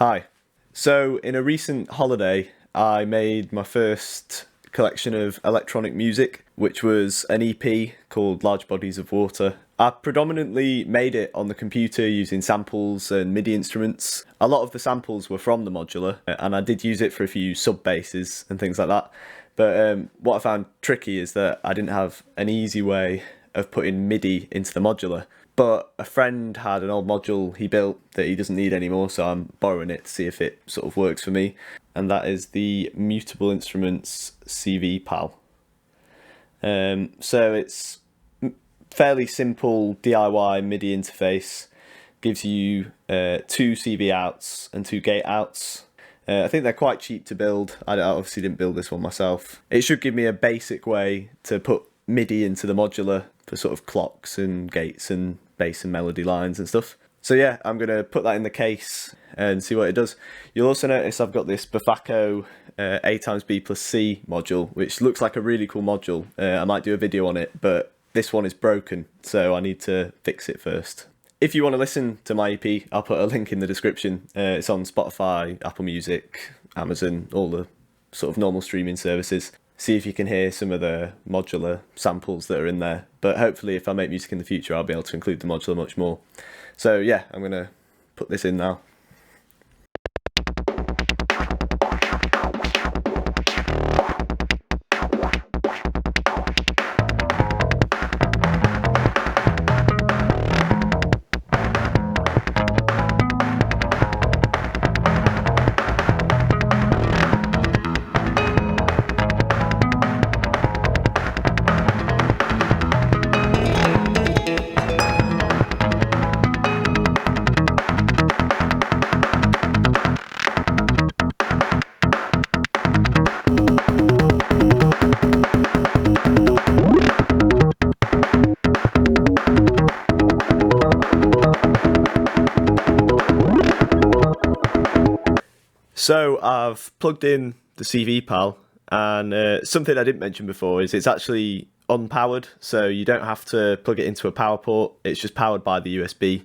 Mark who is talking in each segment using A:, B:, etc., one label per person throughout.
A: Hi. So, in a recent holiday, I made my first collection of electronic music, which was an EP called Large Bodies of Water. I predominantly made it on the computer using samples and MIDI instruments. A lot of the samples were from the Modular, and I did use it for a few sub basses and things like that. But what I found tricky is that I didn't have an easy way of putting MIDI into the Modular. But a friend had an old module he built that he doesn't need anymore, so I'm borrowing it to see if it sort of works for me. And that is the Mutable Instruments CVPal. So it's fairly simple DIY MIDI interface. Gives you 2 CV outs and 2 gate outs. I think they're quite cheap to build. I obviously didn't build this one myself. It should give me a basic way to put MIDI into the Modular for sort of clocks and gates and bass and melody lines and stuff. So yeah, I'm going to put that in the case and see what it does. You'll also notice I've got this Bufacco A times B plus C module, which looks like a really cool module. I might do a video on it, but this one is broken, so I need to fix it first. If you want to listen to my EP, I'll put a link in the description. It's on Spotify, Apple Music, Amazon, all the sort of normal streaming services. See if you can hear some of the modular samples that are in there. But hopefully if I make music in the future, I'll be able to include the modular much more. So yeah, I'm going to put this in now. So I've plugged in the CVPal, and something I didn't mention before is it's actually unpowered, so you don't have to plug it into a power port. It's just powered by the USB.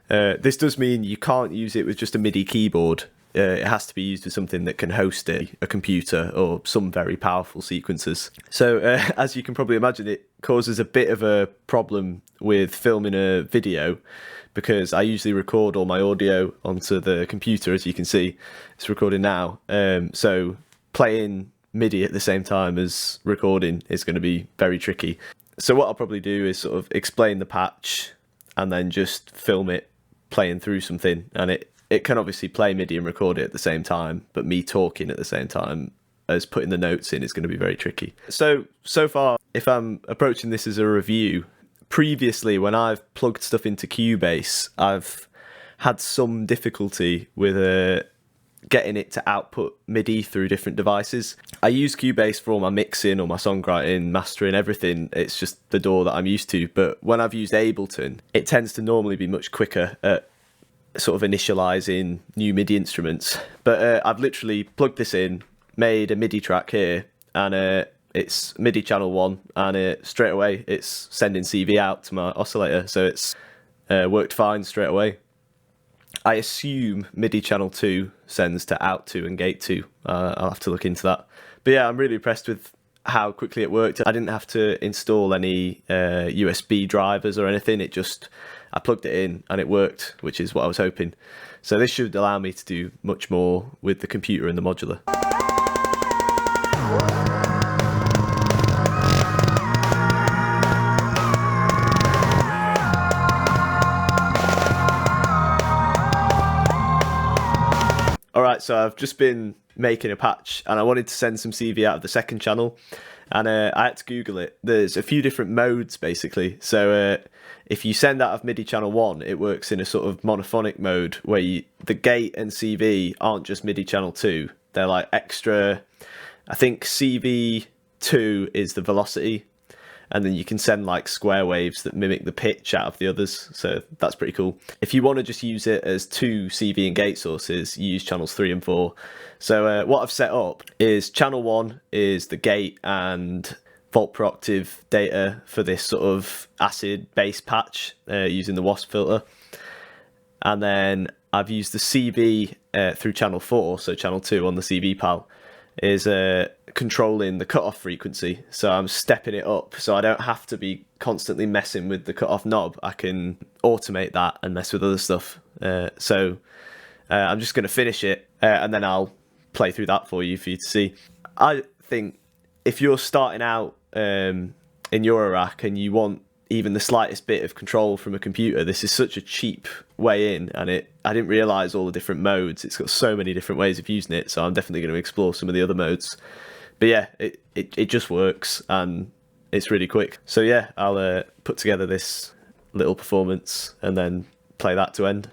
A: This does mean you can't use it with just a MIDI keyboard. It has to be used with something that can host it, a computer or some very powerful sequencers. So as you can probably imagine, it causes a bit of a problem with filming a video, because I usually record all my audio onto the computer. As you can see, it's recording now. So playing MIDI at the same time as recording is going to be very tricky. So what I'll probably do is sort of explain the patch and then just film it playing through something. And it can obviously play MIDI and record it at the same time, but me talking at the same time as putting the notes in is going to be very tricky. So far, if I'm approaching this as a review, previously when I've plugged stuff into Cubase, I've had some difficulty with getting it to output MIDI through different devices. I use Cubase for all my mixing, all my songwriting, mastering, everything. It's just the DAW that I'm used to. But when I've used Ableton, it tends to normally be much quicker at sort of initializing new MIDI instruments. But I've literally plugged this in, made a MIDI track here, and it's MIDI channel 1, and straight away it's sending CV out to my oscillator, so it's worked fine straight away. I assume MIDI channel 2 sends to out 2 and gate 2. I'll have to look into that. But yeah, I'm really impressed with how quickly it worked. I didn't have to install any USB drivers or anything. I plugged it in and it worked, which is what I was hoping. So this should allow me to do much more with the computer and the modular. Alright, so I've just been making a patch and I wanted to send some CV out of the second channel, and I had to Google it. There's a few different modes basically. So if you send out of MIDI channel 1, it works in a sort of monophonic mode where the gate and CV aren't just MIDI channel 2. They're like extra. I think CV2 is the velocity, and then you can send like square waves that mimic the pitch out of the others, so that's pretty cool. If you want to just use it as 2 CV and gate sources, you use channels 3 and 4. So what I've set up is channel 1 is the gate and volt per octave data for this sort of acid bass patch using the wasp filter, and then I've used the CV through channel 4, so channel 2 on the CVPal, is controlling the cutoff frequency. So I'm stepping it up, so I don't have to be constantly messing with the cutoff knob. I can automate that and mess with other stuff. So I'm just going to finish it, and then I'll play through that for you to see. I think if you're starting out in Eurorack and you want even the slightest bit of control from a computer, this is such a cheap way in, and I didn't realise all the different modes. It's got so many different ways of using it, so I'm definitely going to explore some of the other modes. But yeah, it just works, and it's really quick. So yeah, I'll put together this little performance and then play that to end.